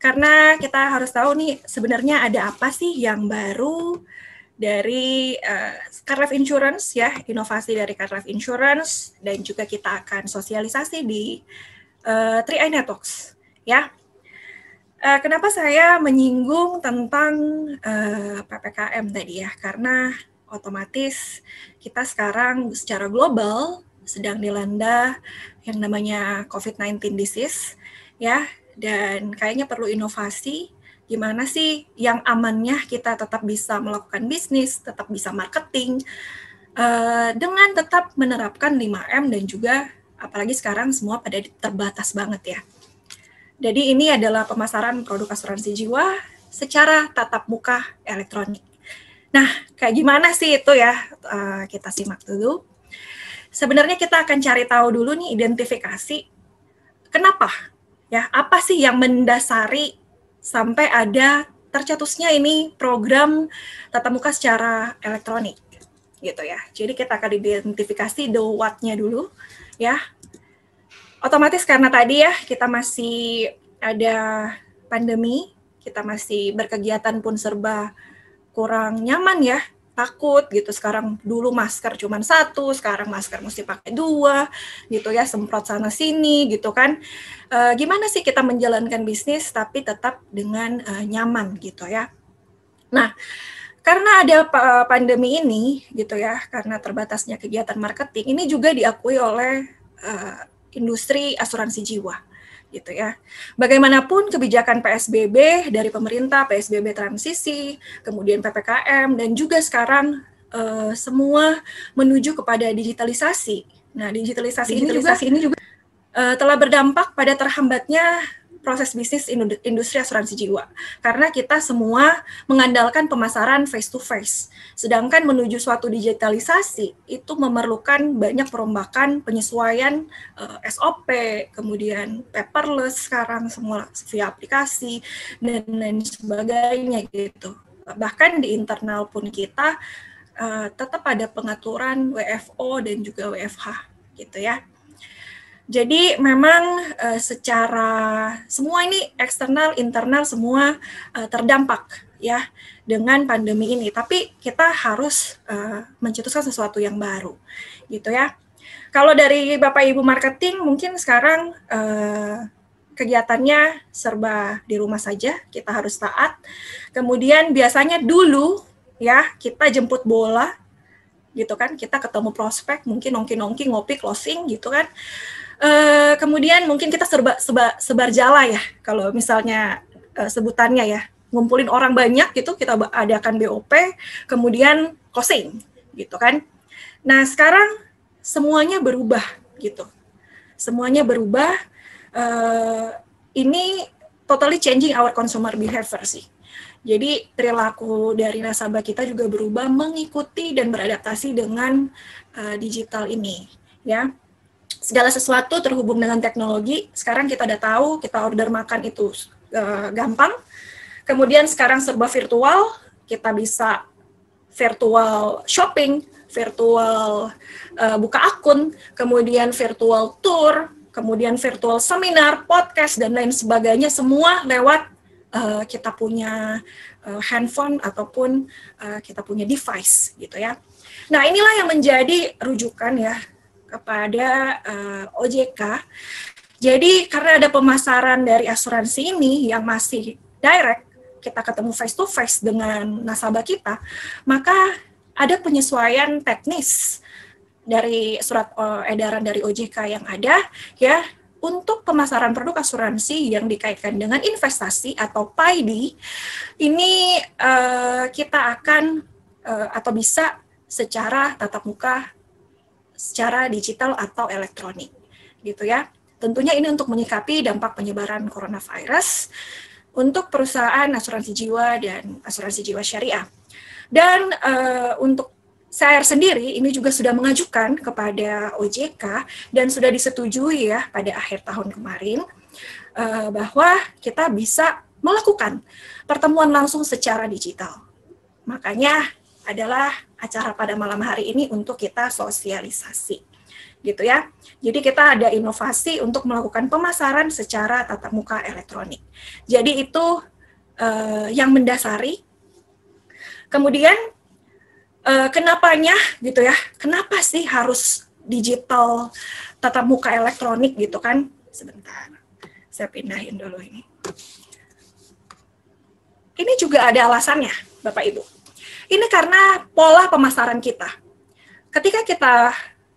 Karena kita harus tahu nih sebenarnya ada apa sih yang baru dari Car Life Insurance ya, inovasi dari Car Life Insurance, dan juga kita akan sosialisasi di 3i Networks ya. Kenapa saya menyinggung tentang PPKM tadi ya? Karena otomatis kita sekarang secara global sedang dilanda yang namanya COVID-19 disease ya, dan kayaknya perlu inovasi gimana sih yang amannya kita tetap bisa melakukan bisnis, tetap bisa marketing dengan tetap menerapkan 5M dan juga apalagi sekarang semua pada terbatas banget ya. Jadi ini adalah pemasaran produk asuransi jiwa secara tatap muka elektronik. Nah, kayak gimana sih itu ya? Kita simak dulu. Sebenarnya kita akan cari tahu dulu nih identifikasi kenapa ya, apa sih yang mendasari sampai ada tercetusnya ini program tatap muka secara elektronik gitu ya. Jadi kita akan identifikasi the what-nya dulu ya. Otomatis karena tadi ya kita masih ada pandemi, kita masih berkegiatan pun serba kurang nyaman ya, takut gitu. Sekarang dulu masker cuma 1, sekarang masker mesti pakai 2 gitu ya, semprot sana sini gitu kan. Gimana sih kita menjalankan bisnis tapi tetap dengan nyaman gitu ya. Nah, karena ada pandemi ini gitu ya, karena terbatasnya kegiatan marketing, ini juga diakui oleh industri asuransi jiwa gitu ya. Bagaimanapun kebijakan PSBB dari pemerintah, PSBB transisi, kemudian PPKM, dan juga sekarang semua menuju kepada digitalisasi. Nah, digitalisasi ini juga telah berdampak pada terhambatnya proses bisnis industri asuransi jiwa. Karena kita semua mengandalkan pemasaran face-to-face. Sedangkan menuju suatu digitalisasi, itu memerlukan banyak perombakan, penyesuaian SOP, kemudian paperless sekarang, semua via aplikasi, dan lain sebagainya gitu. Bahkan di internal pun kita tetap ada pengaturan WFO dan juga WFH gitu ya. Jadi memang secara semua ini eksternal, internal semua terdampak ya dengan pandemi ini. Tapi kita harus mencetuskan sesuatu yang baru, gitu ya. Kalau dari Bapak Ibu marketing mungkin sekarang kegiatannya serba di rumah saja, kita harus taat. Kemudian biasanya dulu ya kita jemput bola, gitu kan, kita ketemu prospek, mungkin nongki-nongki, ngopi, closing, gitu kan. Kemudian mungkin kita sebar jala ya, kalau misalnya sebutannya ya, ngumpulin orang banyak gitu, kita adakan BOP, kemudian closing, gitu kan. Nah sekarang semuanya berubah gitu, semuanya berubah. Ini totally changing our consumer behavior sih. Jadi perilaku dari nasabah kita juga berubah mengikuti dan beradaptasi dengan digital ini, ya. Segala sesuatu terhubung dengan teknologi. Sekarang kita udah tahu, kita order makan itu gampang. Kemudian sekarang serba virtual, kita bisa virtual shopping, virtual buka akun, kemudian virtual tour, kemudian virtual seminar, podcast, dan lain sebagainya, semua lewat kita punya handphone ataupun kita punya device gitu ya. Nah inilah yang menjadi rujukan ya kepada OJK. Jadi karena ada pemasaran dari asuransi ini yang masih direct, kita ketemu face to face dengan nasabah kita, maka ada penyesuaian teknis dari surat edaran dari OJK yang ada ya untuk pemasaran produk asuransi yang dikaitkan dengan investasi atau PAID. Ini kita akan atau bisa secara tatap muka, secara digital atau elektronik, gitu ya. Tentunya ini untuk menyikapi dampak penyebaran coronavirus untuk perusahaan asuransi jiwa dan asuransi jiwa syariah. Dan untuk saya sendiri ini juga sudah mengajukan kepada OJK dan sudah disetujui ya pada akhir tahun kemarin bahwa kita bisa melakukan pertemuan langsung secara digital. Makanya adalah acara pada malam hari ini untuk kita sosialisasi. gitu ya. Jadi kita ada inovasi untuk melakukan pemasaran secara tatap muka elektronik. Jadi itu yang mendasari. Kemudian kenapanya gitu ya? Kenapa sih harus digital tatap muka elektronik gitu kan? Sebentar, saya pindahin dulu ini. Ini juga ada alasannya, Bapak Ibu. Ini karena pola pemasaran kita. Ketika kita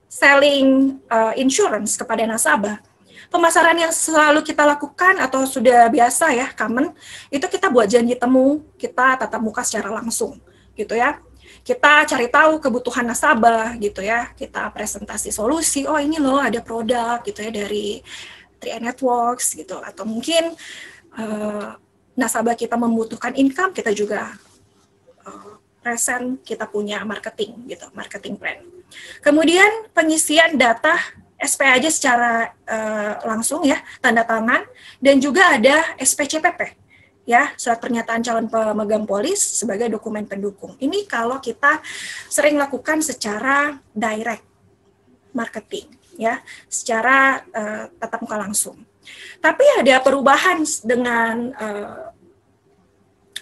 selling insurance kepada nasabah, pemasaran yang selalu kita lakukan atau sudah biasa ya, common, itu kita buat janji temu, kita tatap muka secara langsung, gitu ya. Kita cari tahu kebutuhan nasabah, gitu ya. Kita presentasi solusi, oh ini loh ada produk, gitu ya, dari 3i Networks, gitu. Atau mungkin nasabah kita membutuhkan income, kita juga present, kita punya marketing, gitu, marketing plan. Kemudian pengisian data SP aja secara langsung ya, tanda tangan, dan juga ada SPCPP, ya, surat pernyataan calon pemegang polis sebagai dokumen pendukung. Ini kalau kita sering lakukan secara direct marketing, ya, secara tatap muka langsung. Tapi ada perubahan dengan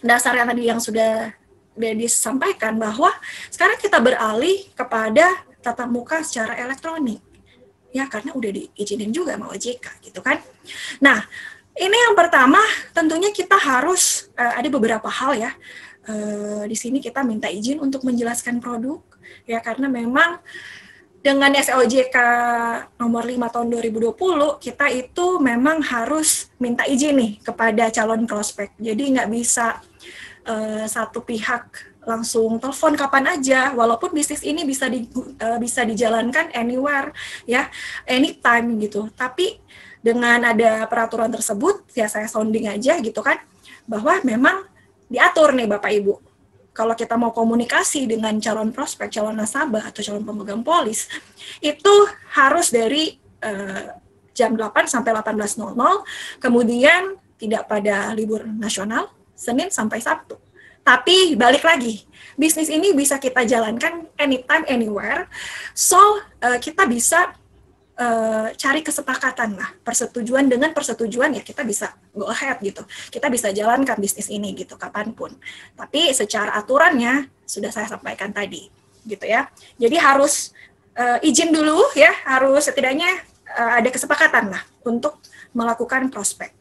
dasar yang tadi yang sudah disampaikan, bahwa sekarang kita beralih kepada tatap muka secara elektronik, ya, karena udah diizinin juga sama OJK, gitu kan. Nah, ini yang pertama, tentunya kita harus ada beberapa hal ya. Di sini kita minta izin untuk menjelaskan produk, ya, karena memang dengan SOJK nomor 5 tahun 2020, kita itu memang harus minta izin nih kepada calon prospek. Jadi nggak bisa satu pihak langsung telepon kapan aja, walaupun bisnis ini bisa dijalankan anywhere, ya, anytime gitu. Tapi dengan ada peraturan tersebut, ya saya sounding aja gitu kan, bahwa memang diatur nih Bapak Ibu. Kalau kita mau komunikasi dengan calon prospek, calon nasabah, atau calon pemegang polis, itu harus dari jam 8 sampai 18.00, kemudian tidak pada libur nasional, Senin sampai Sabtu. Tapi balik lagi, bisnis ini bisa kita jalankan anytime, anywhere, so kita bisa cari kesepakatan lah, persetujuan, dengan persetujuan ya kita bisa go ahead gitu, kita bisa jalankan bisnis ini gitu kapanpun. Tapi secara aturannya sudah saya sampaikan tadi gitu ya. Jadi harus izin dulu ya, harus setidaknya ada kesepakatan lah untuk melakukan prospek.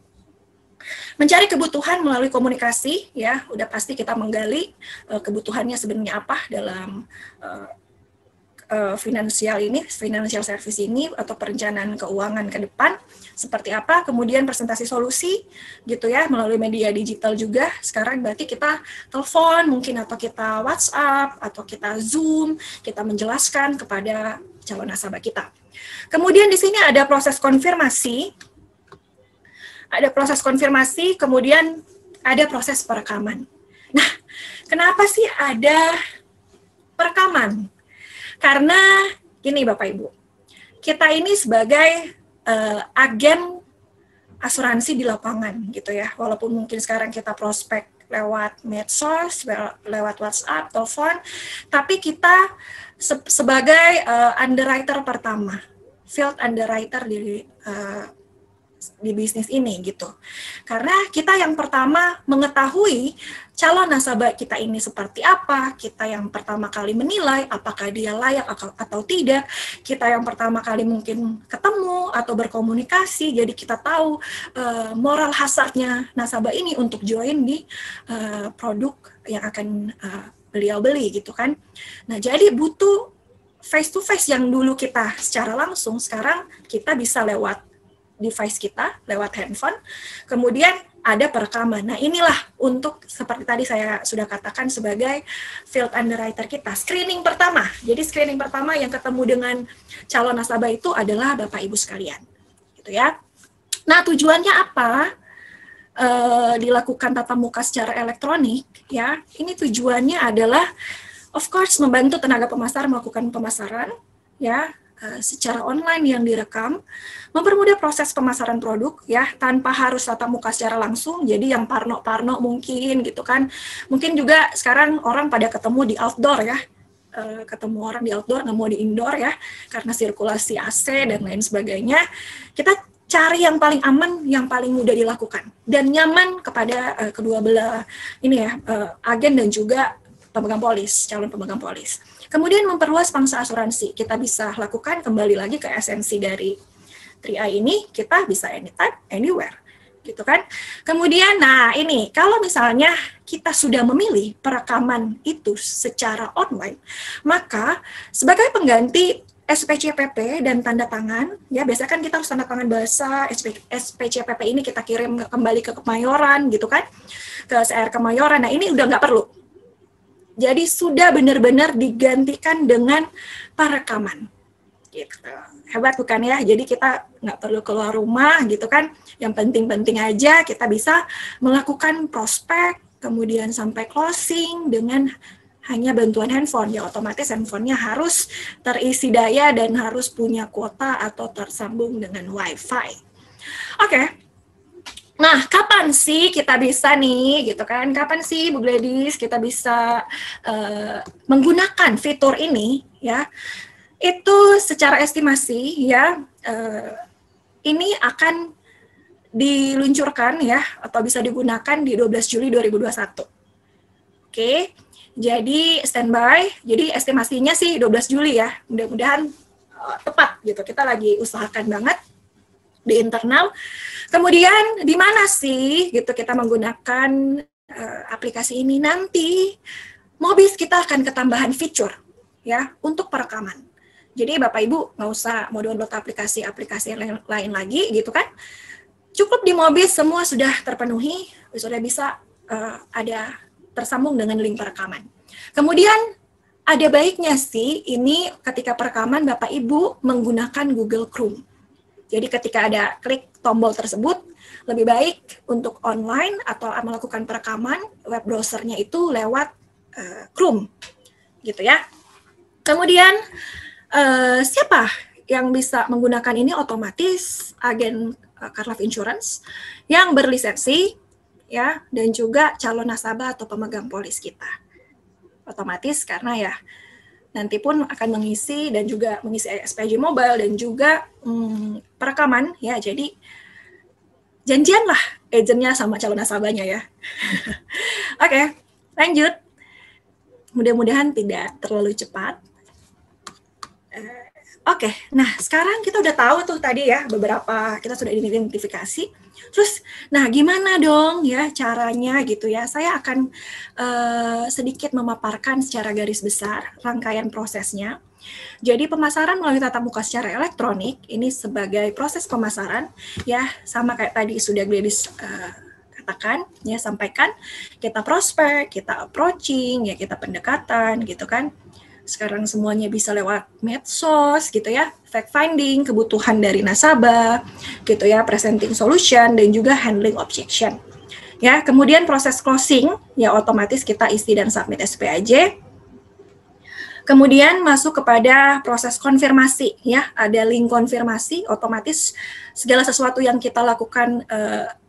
Mencari kebutuhan melalui komunikasi ya, udah pasti kita menggali kebutuhannya sebenarnya apa dalam financial service ini, atau perencanaan keuangan ke depan seperti apa, kemudian presentasi solusi gitu ya, melalui media digital juga. Sekarang berarti kita telepon mungkin, atau kita WhatsApp, atau kita Zoom, kita menjelaskan kepada calon nasabah kita. Kemudian di sini ada proses konfirmasi, kemudian ada proses perekaman. Nah, kenapa sih ada perekaman? Karena gini Bapak Ibu, kita ini sebagai agen asuransi di lapangan gitu ya, walaupun mungkin sekarang kita prospek lewat medsos, lewat WhatsApp, telepon, tapi kita sebagai underwriter pertama, field underwriter di bisnis ini gitu. Karena kita yang pertama mengetahui calon nasabah kita ini seperti apa, kita yang pertama kali menilai apakah dia layak atau tidak, kita yang pertama kali mungkin ketemu atau berkomunikasi, jadi kita tahu moral hazardnya nasabah ini untuk join di produk yang akan beliau beli gitu kan. Nah, jadi butuh face to face yang dulu kita secara langsung, sekarang kita bisa lewat device kita, lewat handphone, kemudian ada perekaman. Nah, inilah untuk seperti tadi saya sudah katakan sebagai field underwriter kita. Screening pertama. Jadi screening pertama yang ketemu dengan calon nasabah itu adalah Bapak Ibu sekalian. Gitu ya. Nah, tujuannya apa? Dilakukan tatap muka secara elektronik, ya. Ini tujuannya adalah of course membantu tenaga pemasar melakukan pemasaran, ya, secara online yang direkam, mempermudah proses pemasaran produk ya, tanpa harus tatap muka secara langsung. Jadi yang parno mungkin gitu kan, mungkin juga sekarang orang pada ketemu di outdoor ya, ketemu orang di outdoor, nggak mau di indoor ya, karena sirkulasi AC dan lain sebagainya. Kita cari yang paling aman, yang paling mudah dilakukan dan nyaman kepada kedua belah ini ya, agen dan juga pemegang polis, calon pemegang polis. Kemudian memperluas pangsa asuransi. Kita bisa lakukan kembali lagi ke esensi dari 3i ini, kita bisa anytime, anywhere. Gitu kan. Kemudian, nah ini, kalau misalnya kita sudah memilih perekaman itu secara online, maka sebagai pengganti SPCPP dan tanda tangan, ya biasanya kan kita harus tanda tangan basah, SPCPP ini kita kirim kembali ke Kemayoran, gitu kan, ke SR Kemayoran, nah ini udah nggak perlu. Jadi sudah benar-benar digantikan dengan perekaman. Gitu. Hebat bukan ya? Jadi kita nggak perlu keluar rumah gitu kan. Yang penting-penting aja kita bisa melakukan prospek, kemudian sampai closing dengan hanya bantuan handphone. Ya otomatis handphonenya harus terisi daya dan harus punya kuota atau tersambung dengan WiFi. Oke. Nah, kapan sih kita bisa nih, gitu kan? Kapan sih Bu Gladys kita bisa menggunakan fitur ini, ya? Itu secara estimasi ya, ini akan diluncurkan ya, atau bisa digunakan di 12 Juli 2021. Oke, jadi standby, jadi estimasinya sih 12 Juli ya, mudah-mudahan tepat gitu, kita lagi usahakan banget di internal. Kemudian di mana sih gitu kita menggunakan aplikasi ini nanti, Mobis kita akan ketambahan fitur ya untuk perekaman. Jadi Bapak Ibu nggak usah mau download aplikasi-aplikasi lain lagi gitu kan. Cukup di Mobis semua sudah terpenuhi, sudah bisa ada tersambung dengan link perekaman. Kemudian ada baiknya sih ini ketika perekaman Bapak Ibu menggunakan Google Chrome. Jadi ketika ada klik tombol tersebut, lebih baik untuk online atau melakukan perekaman web browsernya itu lewat Chrome, gitu ya. Kemudian siapa yang bisa menggunakan ini? Otomatis agen Car Life Insurance yang berlisensi ya, dan juga calon nasabah atau pemegang polis kita. Otomatis karena ya nanti pun akan mengisi dan juga mengisi SPJ Mobile dan juga perekaman ya. Jadi janjianlah agentnya sama calon nasabahnya ya. Oke, lanjut. Mudah-mudahan tidak terlalu cepat. Oke, nah sekarang kita udah tahu tuh tadi ya beberapa, kita sudah identifikasi. Terus, nah gimana dong ya caranya gitu ya? Saya akan sedikit memaparkan secara garis besar rangkaian prosesnya. Jadi pemasaran melalui tatap muka secara elektronik ini sebagai proses pemasaran ya, sama kayak tadi sudah Gladys katakan ya, sampaikan, kita prospek, kita approaching ya, kita pendekatan gitu kan. Sekarang semuanya bisa lewat medsos gitu ya, fact finding, kebutuhan dari nasabah gitu ya, presenting solution dan juga handling objection. Ya, kemudian proses closing ya otomatis kita isi dan submit SPAJ. Kemudian masuk kepada proses konfirmasi ya, ada link konfirmasi, otomatis segala sesuatu yang kita lakukan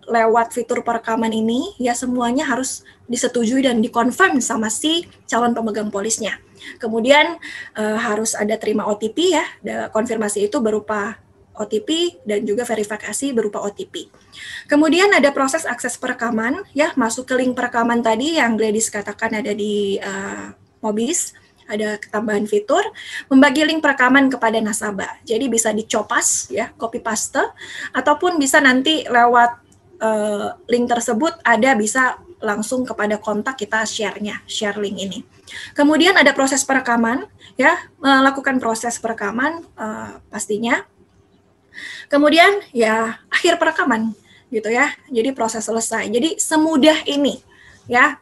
lewat fitur perekaman ini ya semuanya harus disetujui dan dikonfirm sama si calon pemegang polisnya. Kemudian harus ada terima OTP ya, konfirmasi itu berupa OTP dan juga verifikasi berupa OTP. Kemudian ada proses akses perekaman ya, masuk ke link perekaman tadi yang Gladys katakan ada di Mobis, ada tambahan fitur membagi link perekaman kepada nasabah. Jadi bisa dicopas ya, copy paste, ataupun bisa nanti lewat link tersebut ada bisa langsung kepada kontak kita share link ini. Kemudian ada proses perekaman ya, melakukan proses perekaman pastinya. Kemudian ya akhir perekaman gitu ya. Jadi proses selesai. Jadi semudah ini ya.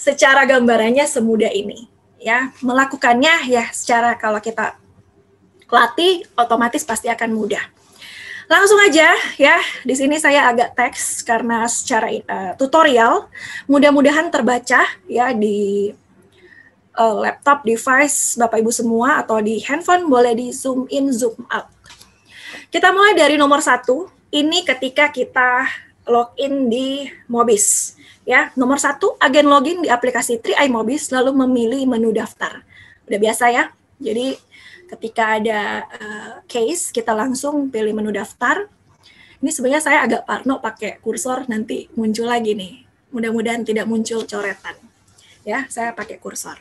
Secara gambarannya semudah ini ya. Melakukannya ya secara kalau kita latih otomatis pasti akan mudah. Langsung aja ya, di sini saya agak teks karena secara tutorial, mudah-mudahan terbaca ya di laptop, device Bapak Ibu semua, atau di handphone boleh di zoom in, zoom out. Kita mulai dari nomor 1, ini ketika kita login di Mobis. Ya, nomor 1, agen login di aplikasi 3i Mobis, lalu memilih menu daftar. Udah biasa ya. Jadi ketika ada case, kita langsung pilih menu daftar. Ini sebenarnya saya agak parno pakai kursor, nanti muncul lagi nih. Mudah-mudahan tidak muncul coretan. Ya, saya pakai kursor.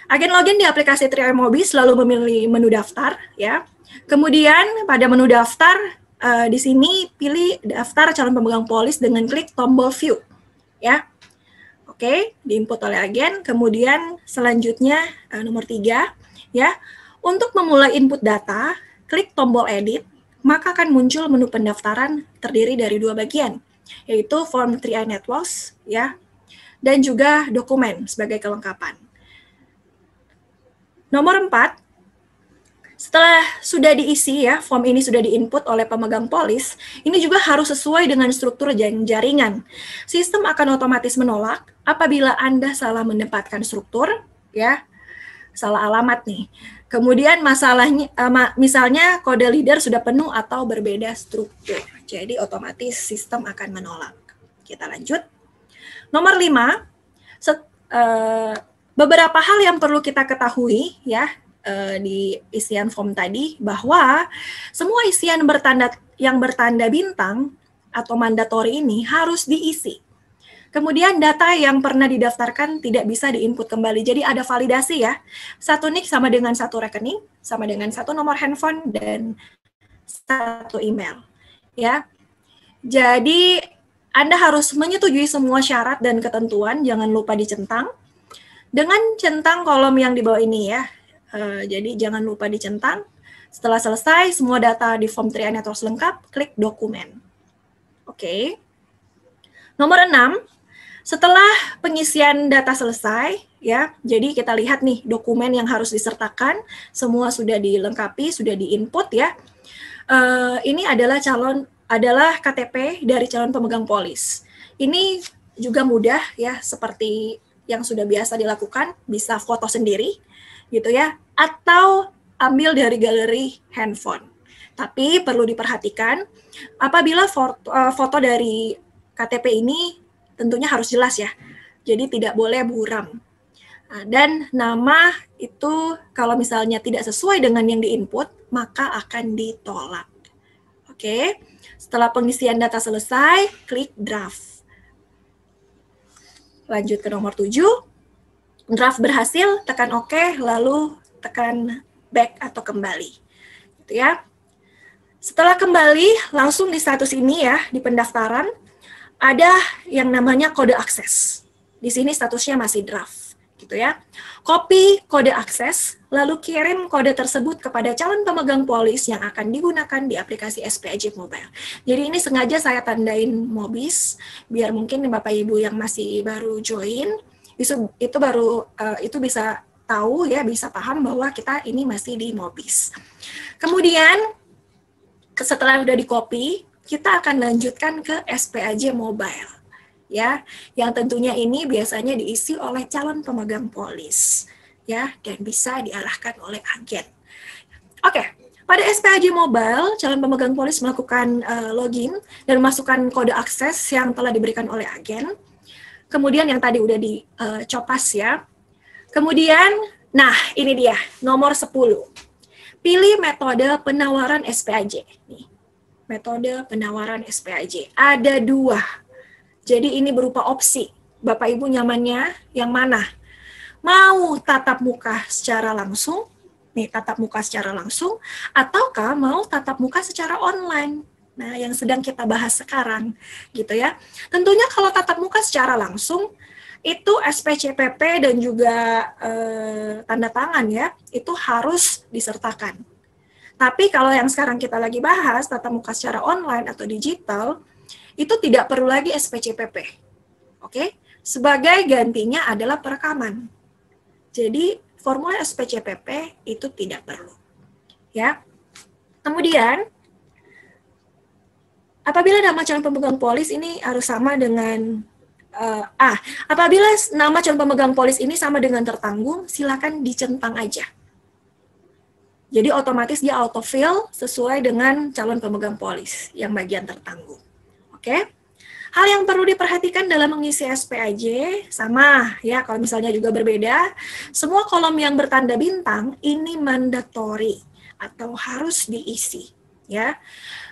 Agen login di aplikasi Triai Mobis lalu memilih menu daftar, ya. Kemudian pada menu daftar di sini pilih daftar calon pemegang polis dengan klik tombol view, ya. Oke, diinput oleh agen. Kemudian selanjutnya nomor 3, ya. Untuk memulai input data, klik tombol edit, maka akan muncul menu pendaftaran terdiri dari 2 bagian, yaitu form 3i Networks, ya, dan juga dokumen sebagai kelengkapan. Nomor 4, setelah sudah diisi ya, form ini sudah diinput oleh pemegang polis, ini juga harus sesuai dengan struktur jaringan. Sistem akan otomatis menolak apabila Anda salah menempatkan struktur, ya, salah alamat nih. Kemudian masalahnya, misalnya kode leader sudah penuh atau berbeda struktur. Jadi otomatis sistem akan menolak. Kita lanjut. Nomor 5, beberapa hal yang perlu kita ketahui ya, di isian form tadi, bahwa semua isian yang bertanda bintang atau mandatori ini harus diisi. Kemudian data yang pernah didaftarkan tidak bisa diinput kembali. Jadi ada validasi ya. Satu NIK sama dengan satu rekening, sama dengan satu nomor handphone dan satu email. Ya. Jadi Anda harus menyetujui semua syarat dan ketentuan, jangan lupa dicentang. Dengan centang kolom yang di bawah ini ya. Jadi jangan lupa dicentang. Setelah selesai, semua data di form 3i Networks lengkap, klik dokumen. Oke. Nomor 6, setelah pengisian data selesai, ya, jadi kita lihat nih dokumen yang harus disertakan, semua sudah dilengkapi, sudah diinput ya. Ini adalah KTP dari calon pemegang polis. Ini juga mudah ya, seperti yang sudah biasa dilakukan, bisa foto sendiri, gitu ya, atau ambil dari galeri handphone. Tapi perlu diperhatikan, apabila foto dari KTP ini tentunya harus jelas ya, jadi tidak boleh buram. Dan nama itu kalau misalnya tidak sesuai dengan yang diinput, maka akan ditolak. Oke, setelah pengisian data selesai, klik draft. Lanjut ke nomor 7. Draft berhasil, tekan OK, lalu tekan back atau kembali. Gitu ya. Setelah kembali, langsung di status ini ya, di pendaftaran, ada yang namanya kode akses. Di sini statusnya masih draft. Gitu ya. Copy kode akses, lalu kirim kode tersebut kepada calon pemegang polis yang akan digunakan di aplikasi SPAJ Mobile. Jadi ini sengaja saya tandain Mobis, biar mungkin Bapak Ibu yang masih baru join, itu bisa tahu ya, bisa paham bahwa kita ini masih di Mobis. Kemudian setelah udah di-copy, kita akan lanjutkan ke SPAJ Mobile ya, yang tentunya ini biasanya diisi oleh calon pemegang polis ya, dan bisa diarahkan oleh agen. Oke. Pada SPAJ Mobile, calon pemegang polis melakukan login dan memasukkan kode akses yang telah diberikan oleh agen. Kemudian yang tadi udah dicopas ya. Kemudian, nah ini dia, nomor 10. Pilih metode penawaran SPAJ. Nih, metode penawaran SPAJ. Ada 2. Jadi ini berupa opsi. Bapak Ibu nyamannya yang mana? Mau tatap muka secara langsung, nih tatap muka secara langsung, ataukah mau tatap muka secara online? Nah, yang sedang kita bahas sekarang, gitu ya. Tentunya kalau tatap muka secara langsung, itu SPCPP dan juga tanda tangan ya, itu harus disertakan. Tapi kalau yang sekarang kita lagi bahas, tatap muka secara online atau digital, itu tidak perlu lagi SPCPP. Oke? Sebagai gantinya adalah perekaman. Jadi, formulir SPCPP itu tidak perlu. Ya. Kemudian, apabila nama calon pemegang polis ini harus sama dengan apabila nama calon pemegang polis ini sama dengan tertanggung, silakan dicentang aja. Jadi otomatis dia autofill sesuai dengan calon pemegang polis yang bagian tertanggung. Oke. Hal yang perlu diperhatikan dalam mengisi SPAJ sama ya, kalau misalnya juga berbeda, semua kolom yang bertanda bintang ini mandatory atau harus diisi ya.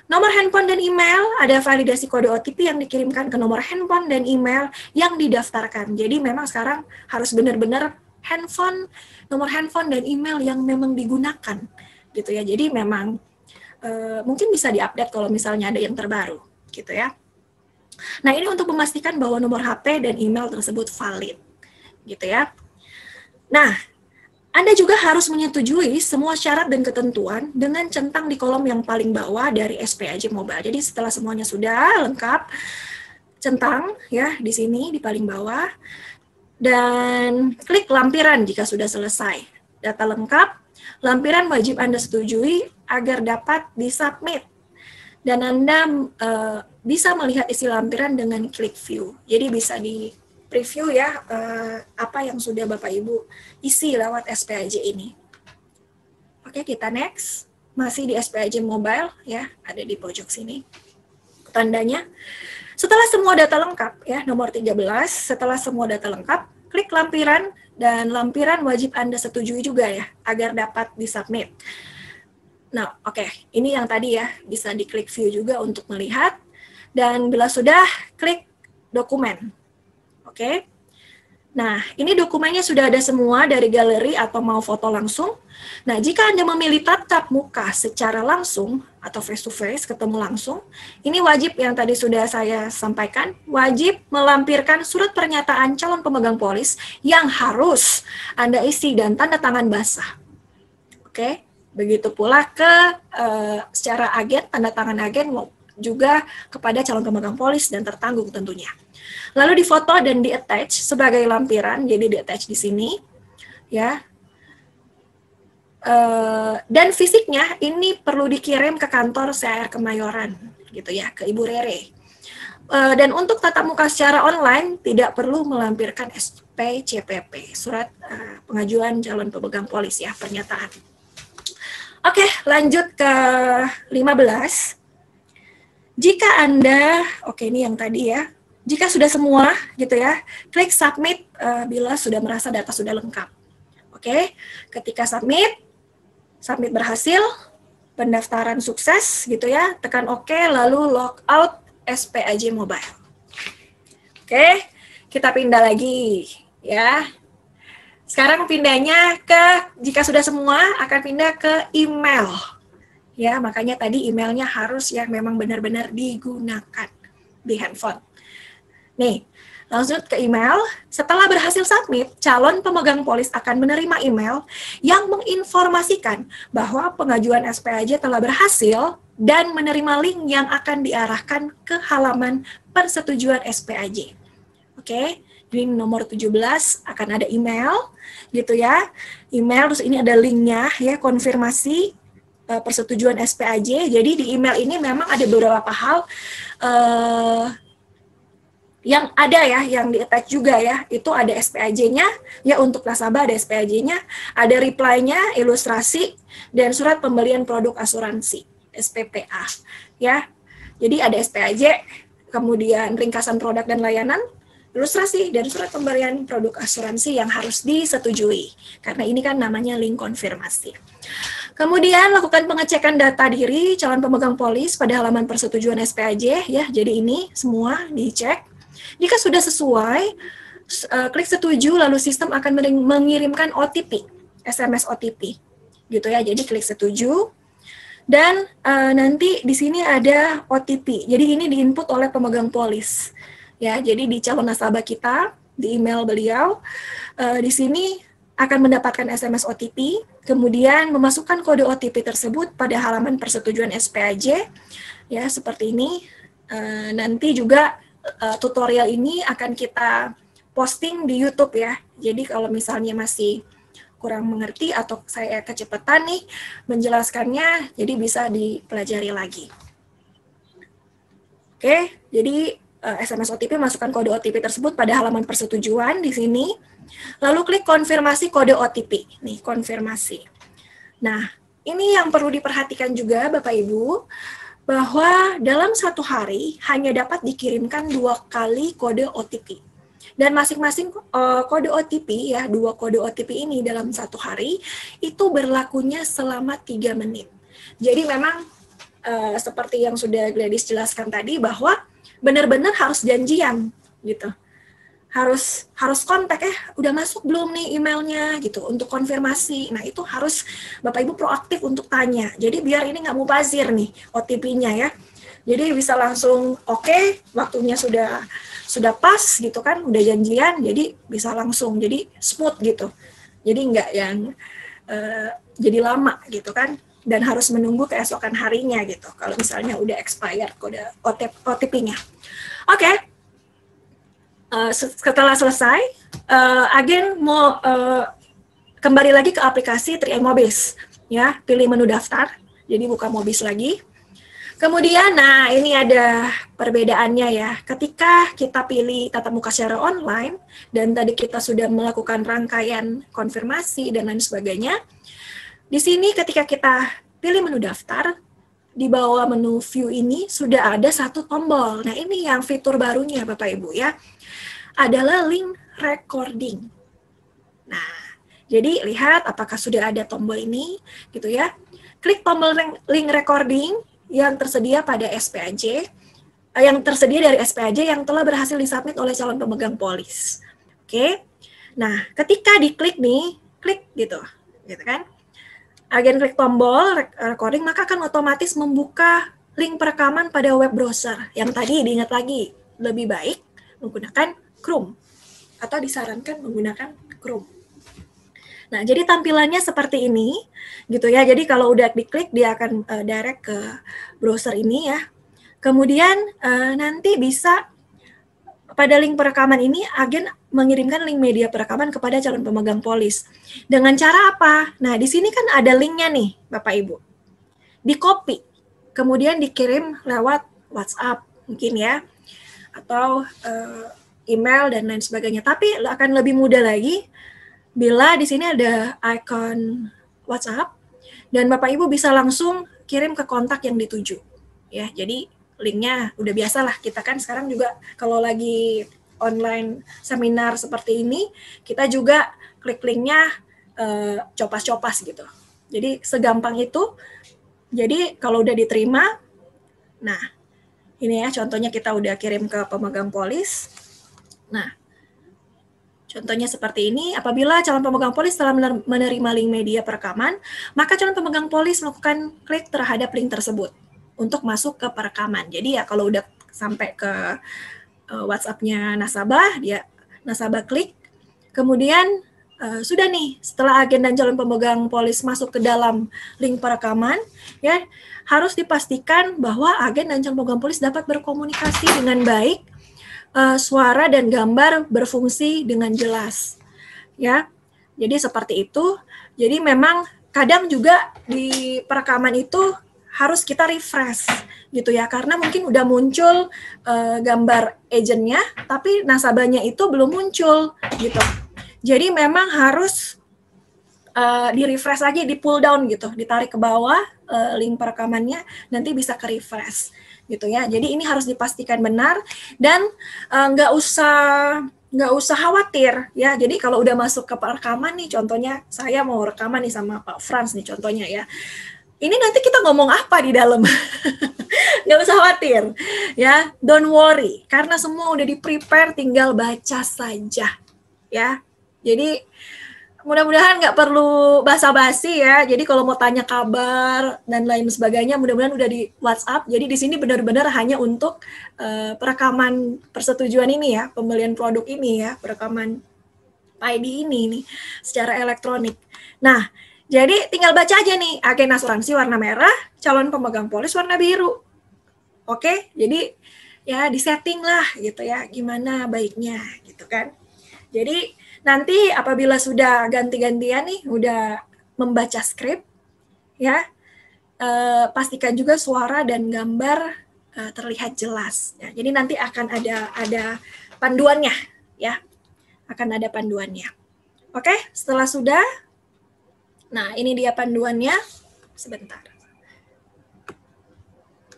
Nomor handphone dan email, ada validasi kode OTP yang dikirimkan ke nomor handphone dan email yang didaftarkan. Jadi memang sekarang harus benar-benar nomor handphone dan email yang memang digunakan gitu ya. Jadi memang mungkin bisa diupdate kalau misalnya ada yang terbaru gitu ya. Nah, ini untuk memastikan bahwa nomor HP dan email tersebut valid, gitu ya. Nah, Anda juga harus menyetujui semua syarat dan ketentuan dengan centang di kolom yang paling bawah dari SPAJ Mobile. Jadi setelah semuanya sudah lengkap, centang ya di sini di paling bawah, dan klik lampiran jika sudah selesai. Data lengkap, lampiran wajib Anda setujui agar dapat disubmit. Dan Anda bisa melihat isi lampiran dengan klik view. Jadi bisa di preview ya apa yang sudah Bapak Ibu isi lewat SPAJ ini. Oke, kita next. Masih di SPAJ Mobile ya, ada di pojok sini tandanya. Setelah semua data lengkap ya, nomor 13, setelah semua data lengkap, klik lampiran dan lampiran wajib Anda setujui juga ya agar dapat disubmit. Nah, oke, ini yang tadi ya, bisa diklik view juga untuk melihat. Dan bila sudah, klik dokumen. Oke. Nah, ini dokumennya sudah ada semua dari galeri atau mau foto langsung. Nah, jika Anda memilih tatap muka secara langsung atau face-to-face, ketemu langsung, ini wajib yang tadi sudah saya sampaikan, wajib melampirkan surat pernyataan calon pemegang polis yang harus Anda isi dan tanda tangan basah. Oke. Begitu pula secara agen, tanda tangan agen juga kepada calon pemegang polis dan tertanggung tentunya. Lalu difoto dan di-attach sebagai lampiran, jadi di-attach di sini, ya. Dan fisiknya ini perlu dikirim ke kantor CAR Kemayoran, gitu ya, ke Ibu Rere. Dan untuk tatap muka secara online tidak perlu melampirkan SPCPP, surat pengajuan calon pemegang polis ya, pernyataan. Oke, lanjut ke 15. Jika Anda, oke ini yang tadi ya, jika sudah semua gitu ya, klik submit bila sudah merasa data sudah lengkap. Oke, ketika submit berhasil, pendaftaran sukses gitu ya, tekan oke, lalu log out SPAJ Mobile. Oke, kita pindah lagi ya. Sekarang pindahnya jika sudah semua, akan pindah ke email. Ya, makanya tadi emailnya harus yang memang benar-benar digunakan di handphone. Nih, langsung ke email. Setelah berhasil submit, calon pemegang polis akan menerima email yang menginformasikan bahwa pengajuan SPAJ telah berhasil dan menerima link yang akan diarahkan ke halaman persetujuan SPAJ. Oke. Di nomor 17 akan ada email gitu ya. Email terus ini ada linknya ya, konfirmasi persetujuan SPAJ. Jadi di email ini memang ada beberapa hal yang ada ya, yang di-attach juga ya. Itu ada SPAJ-nya ya, untuk nasabah ada SPAJ-nya, ada reply-nya, ilustrasi dan surat pembelian produk asuransi SPPA ya. Jadi ada SPAJ, kemudian ringkasan produk dan layanan, ilustrasi, dan surat pemberian produk asuransi yang harus disetujui. Karena ini kan namanya link konfirmasi. Kemudian lakukan pengecekan data diri calon pemegang polis pada halaman persetujuan SPAJ ya. Jadi ini semua dicek. Jika sudah sesuai, klik setuju lalu sistem akan mengirimkan OTP, SMS OTP. Gitu ya. Jadi klik setuju. Dan nanti di sini ada OTP. Jadi ini diinput oleh pemegang polis. Ya, jadi di calon nasabah kita, di email beliau, di sini akan mendapatkan SMS OTP, kemudian memasukkan kode OTP tersebut pada halaman persetujuan SPAJ, ya seperti ini. Nanti juga tutorial ini akan kita posting di YouTube ya. Jadi kalau misalnya masih kurang mengerti atau saya kecepatan nih menjelaskannya, jadi bisa dipelajari lagi. Oke, jadi SMS OTP, masukkan kode OTP tersebut pada halaman persetujuan di sini. Lalu klik konfirmasi kode OTP. Nih, konfirmasi. Nah, ini yang perlu diperhatikan juga Bapak Ibu. bahwa dalam satu hari hanya dapat dikirimkan 2 kali kode OTP. Dan masing-masing kode OTP ya, 2 kode OTP ini dalam satu hari itu berlakunya selama 3 menit. Jadi memang seperti yang sudah Gladys jelaskan tadi bahwa benar-benar harus janjian gitu. Harus kontak udah masuk belum nih emailnya gitu untuk konfirmasi. Nah itu harus Bapak Ibu proaktif untuk tanya. Jadi biar ini nggak mubazir nih OTP-nya ya. Jadi bisa langsung oke, waktunya sudah pas gitu kan, udah janjian, jadi bisa langsung jadi smooth gitu. Jadi nggak yang jadi lama gitu kan, dan harus menunggu keesokan harinya gitu. Kalau misalnya udah expired kode OTP-nya. Oke. Setelah selesai, agen mau kembali lagi ke aplikasi 3M Mobis, ya, pilih menu daftar, jadi buka Mobis lagi. Kemudian, nah ini ada perbedaannya ya, ketika kita pilih tatap muka secara online, dan tadi kita sudah melakukan rangkaian konfirmasi dan lain sebagainya, di sini ketika kita pilih menu daftar, di bawah menu view ini sudah ada satu tombol. Nah ini yang fitur barunya Bapak Ibu ya, adalah link recording. Nah, jadi lihat apakah sudah ada tombol ini, gitu ya. Klik tombol link recording yang tersedia pada SPAJ, yang tersedia dari SPAJ yang telah berhasil disubmit oleh calon pemegang polis. Oke. Nah, ketika diklik nih, klik gitu kan. Agen klik tombol recording, maka akan otomatis membuka link perekaman pada web browser. Yang tadi diingat lagi, lebih baik menggunakan Chrome atau disarankan menggunakan Chrome. Nah, jadi tampilannya seperti ini gitu ya. Jadi kalau udah diklik dia akan direct ke browser ini ya. Kemudian nanti bisa pada link perekaman ini agen mengirimkan link media perekaman kepada calon pemegang polis. Dengan cara apa? Nah, di sini kan ada linknya nih, Bapak Ibu. Di-copy, kemudian dikirim lewat WhatsApp mungkin ya, atau email dan lain sebagainya. Tapi akan lebih mudah lagi bila di sini ada icon WhatsApp dan Bapak Ibu bisa langsung kirim ke kontak yang dituju. Ya, jadi linknya udah biasa lah. Kita kan sekarang juga kalau lagi online seminar seperti ini, kita juga klik linknya copas-copas gitu. Jadi segampang itu. Jadi kalau udah diterima, nah ini ya contohnya kita udah kirim ke pemegang polis. Nah, contohnya seperti ini, apabila calon pemegang polis telah menerima link media perekaman, maka calon pemegang polis melakukan klik terhadap link tersebut untuk masuk ke perekaman. Jadi ya kalau udah sampai ke WhatsApp-nya nasabah, dia nasabah klik, kemudian sudah nih, setelah agen dan calon pemegang polis masuk ke dalam link perekaman, ya harus dipastikan bahwa agen dan calon pemegang polis dapat berkomunikasi dengan baik, suara dan gambar berfungsi dengan jelas, ya. Jadi seperti itu. Jadi memang kadang juga di perekaman itu harus kita refresh gitu ya, karena mungkin udah muncul gambar agentnya, tapi nasabahnya itu belum muncul gitu. Jadi memang harus di-refresh lagi, di-pull down gitu, ditarik ke bawah link perekamannya, nanti bisa ke refresh gitu ya. Jadi ini harus dipastikan benar dan nggak usah khawatir ya. Jadi kalau udah masuk ke perekaman nih, contohnya saya mau rekaman nih sama Pak Frans nih contohnya ya. Ini nanti kita ngomong apa di dalam? Nggak usah khawatir ya, don't worry, karena semua udah di-prepare, tinggal baca saja ya. Jadi mudah-mudahan nggak perlu basa-basi ya. Jadi kalau mau tanya kabar dan lain sebagainya, mudah-mudahan udah di WhatsApp. Jadi di sini benar-benar hanya untuk perekaman persetujuan ini ya, pembelian produk ini ya, perekaman ID ini nih secara elektronik. Nah, jadi tinggal baca aja nih, agen asuransi warna merah, calon pemegang polis warna biru. Oke, jadi ya disetting lah gitu ya, gimana baiknya gitu kan. Jadi nanti apabila sudah ganti-gantian nih, udah membaca skrip, ya pastikan juga suara dan gambar terlihat jelas. Ya, jadi nanti akan ada panduannya, ya, akan ada panduannya. Oke, setelah sudah, nah ini dia panduannya. Sebentar.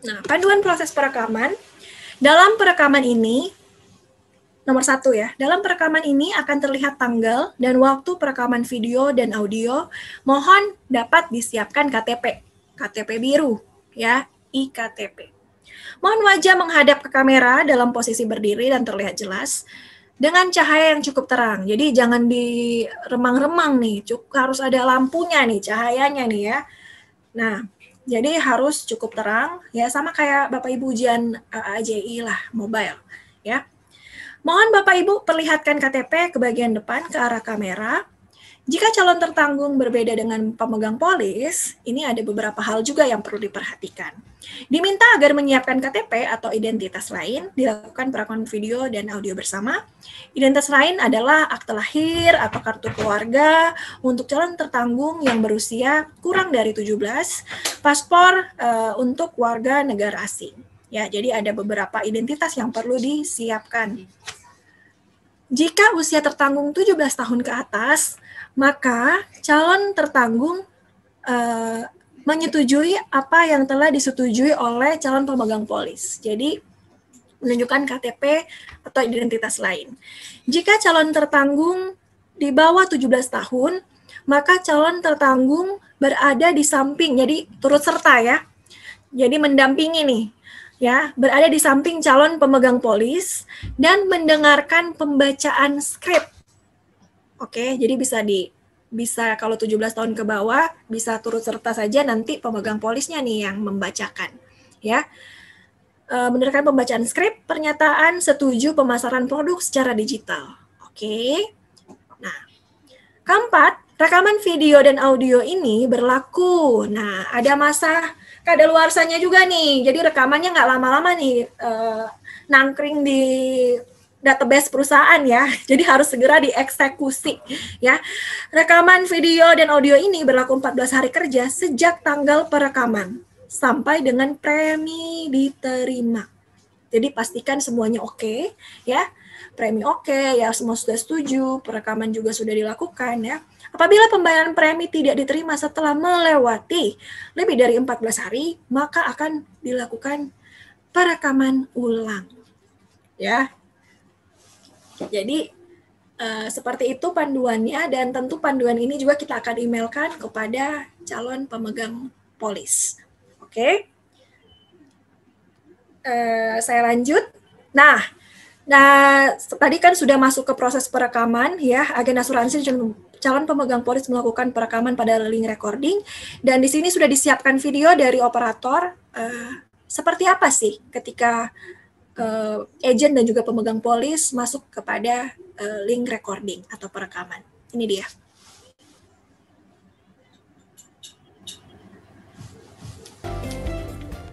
Nah, panduan proses perekaman. Dalam perekaman ini, nomor 1 ya, dalam perekaman ini akan terlihat tanggal dan waktu perekaman video dan audio. Mohon dapat disiapkan KTP, KTP biru, ya, iktp. Mohon wajah menghadap ke kamera dalam posisi berdiri dan terlihat jelas dengan cahaya yang cukup terang. Jadi jangan di remang-remang nih, harus ada lampunya nih, cahayanya nih ya. Nah, jadi harus cukup terang ya, sama kayak Bapak Ibu ujian AJI lah, mobile ya. Mohon Bapak Ibu perlihatkan KTP ke bagian depan ke arah kamera. Jika calon tertanggung berbeda dengan pemegang polis, ini ada beberapa hal juga yang perlu diperhatikan. Diminta agar menyiapkan KTP atau identitas lain, dilakukan perekaman video dan audio bersama. Identitas lain adalah akte lahir atau kartu keluarga untuk calon tertanggung yang berusia kurang dari 17, paspor untuk warga negara asing. Ya, jadi ada beberapa identitas yang perlu disiapkan. Jika usia tertanggung 17 tahun ke atas, maka calon tertanggung menyetujui apa yang telah disetujui oleh calon pemegang polis. Jadi menunjukkan KTP atau identitas lain. Jika calon tertanggung di bawah 17 tahun, maka calon tertanggung berada di samping, jadi turut serta ya. Jadi mendampingi nih, ya, berada di samping calon pemegang polis dan mendengarkan pembacaan skrip. Oke, jadi bisa kalau 17 tahun ke bawah bisa turut serta saja, nanti pemegang polisnya nih yang membacakan, ya. Mendengarkan pembacaan skrip, pernyataan setuju pemasaran produk secara digital. Oke. Nah, keempat, rekaman video dan audio ini berlaku. Nah, ada masa kadaluarsanya juga nih. Jadi rekamannya nggak lama-lama nih nangkring di database perusahaan ya. Jadi harus segera dieksekusi ya. Rekaman video dan audio ini berlaku 14 hari kerja sejak tanggal perekaman sampai dengan premi diterima. Jadi pastikan semuanya oke ya. Premi oke, ya semua sudah setuju, perekaman juga sudah dilakukan ya. Apabila pembayaran premi tidak diterima setelah melewati lebih dari 14 hari, maka akan dilakukan perekaman ulang. Ya. Jadi seperti itu panduannya, dan tentu panduan ini juga kita akan emailkan kepada calon pemegang polis. Oke. Saya lanjut. Nah, tadi kan sudah masuk ke proses perekaman ya, agen asuransi calon pemegang polis melakukan perekaman pada link recording, dan di sini sudah disiapkan video dari operator. Seperti apa sih ketika agent dan juga pemegang polis masuk kepada link recording atau perekaman? Ini dia.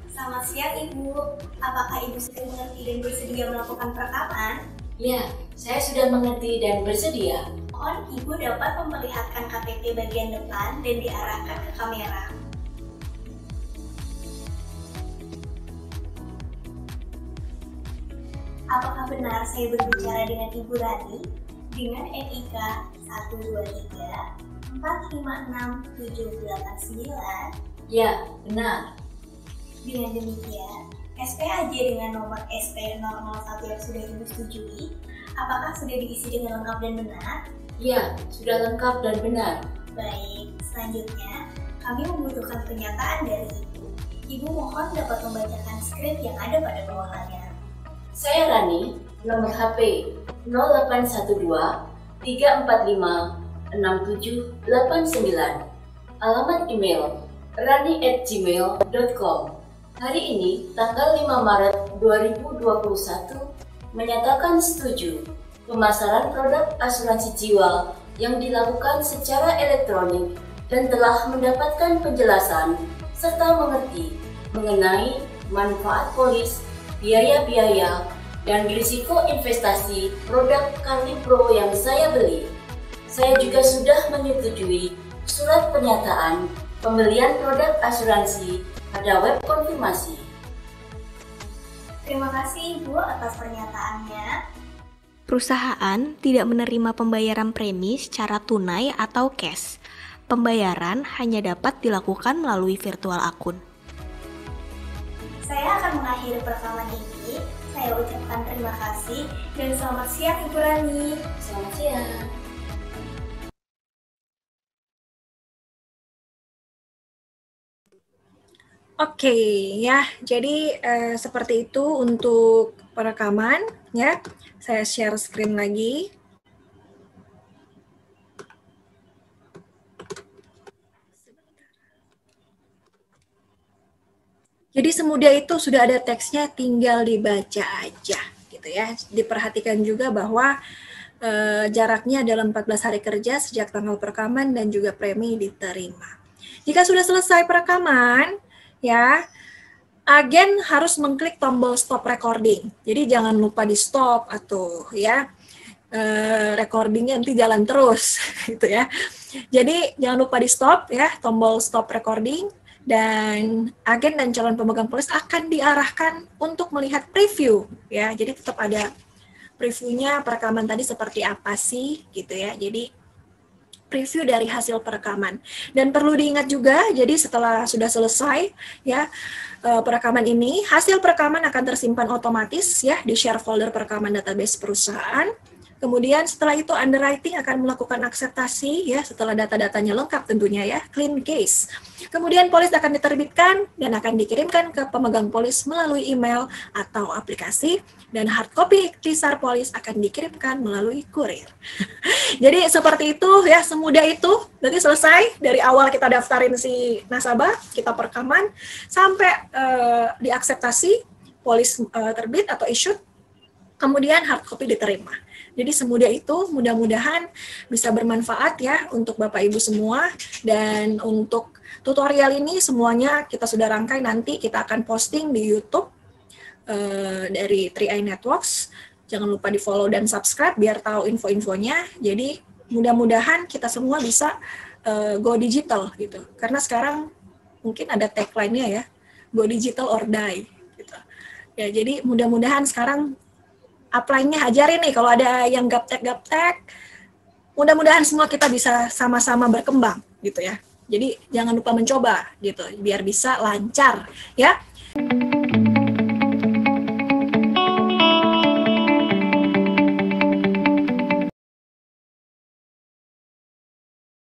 Selamat siang Ibu, apakah Ibu sudah mengerti dan bersedia melakukan perekaman? Ya, saya sudah mengerti dan bersedia. Mohon Ibu dapat memperlihatkan KTP bagian depan dan diarahkan ke kamera. Apakah benar saya berbicara dengan Ibu Rani dengan NIK 123 456 789? Ya, benar. Dengan demikian, SPAJ dengan nomor SP001 yang sudah Ibu setujui, apakah sudah diisi dengan lengkap dan benar? Ya, sudah lengkap dan benar. Baik, selanjutnya kami membutuhkan pernyataan dari Ibu. Ibu mohon dapat membacakan skrip yang ada pada bawahannya. Saya Rani, nomor HP 0812 345 6789. Alamat email rani@gmail.com. Hari ini, tanggal 5 Maret 2021, menyatakan setuju pemasaran produk asuransi jiwa yang dilakukan secara elektronik dan telah mendapatkan penjelasan serta mengerti mengenai manfaat polis, biaya-biaya, dan risiko investasi produk Karnipro yang saya beli. Saya juga sudah menyetujui surat pernyataan pembelian produk asuransi pada web konfirmasi. Terima kasih Ibu atas pernyataannya. Perusahaan tidak menerima pembayaran premi secara tunai atau cash. Pembayaran hanya dapat dilakukan melalui virtual akun. Saya akan mengakhiri perekaman ini. Saya ucapkan terima kasih dan selamat siang Ibu Rani. Selamat siang. Oke, ya. Jadi seperti itu untuk perekaman, ya. Saya share screen lagi. Jadi semudah itu, sudah ada teksnya, tinggal dibaca aja, gitu ya. Diperhatikan juga bahwa jaraknya dalam 14 hari kerja sejak tanggal perekaman dan juga premi diterima. Jika sudah selesai perekaman, ya, agen harus mengklik tombol stop recording. Jadi jangan lupa di stop atau ya recordingnya nanti jalan terus gitu ya. Jadi jangan lupa di stop ya, tombol stop recording, dan agen dan calon pemegang polis akan diarahkan untuk melihat preview ya. Jadi tetap ada previewnya perekaman tadi seperti apa sih gitu ya. Jadi preview dari hasil perekaman. Dan perlu diingat juga, jadi setelah sudah selesai ya perekaman ini, hasil perekaman akan tersimpan otomatis ya di share folder perekaman database perusahaan. Kemudian setelah itu underwriting akan melakukan akseptasi ya setelah data-datanya lengkap tentunya ya, clean case. Kemudian polis akan diterbitkan dan akan dikirimkan ke pemegang polis melalui email atau aplikasi, dan hard copy ikhtisar polis akan dikirimkan melalui kurir. Jadi seperti itu ya, semudah itu. Berarti selesai dari awal kita daftarin si nasabah, kita perekaman sampai diakseptasi, polis terbit atau issued, kemudian hard copy diterima. Jadi semudah itu, mudah-mudahan bisa bermanfaat ya untuk Bapak Ibu semua. Dan untuk tutorial ini semuanya kita sudah rangkai, nanti kita akan posting di YouTube dari 3i Networks. Jangan lupa di follow dan subscribe biar tahu info-infonya. Jadi mudah-mudahan kita semua bisa go digital gitu. Karena sekarang mungkin ada tagline-nya ya, go digital or die gitu. Ya, jadi mudah-mudahan sekarang apply-nya ajarin nih, kalau ada yang gaptek, mudah-mudahan semua kita bisa sama-sama berkembang gitu ya. Jadi jangan lupa mencoba gitu, biar bisa lancar ya.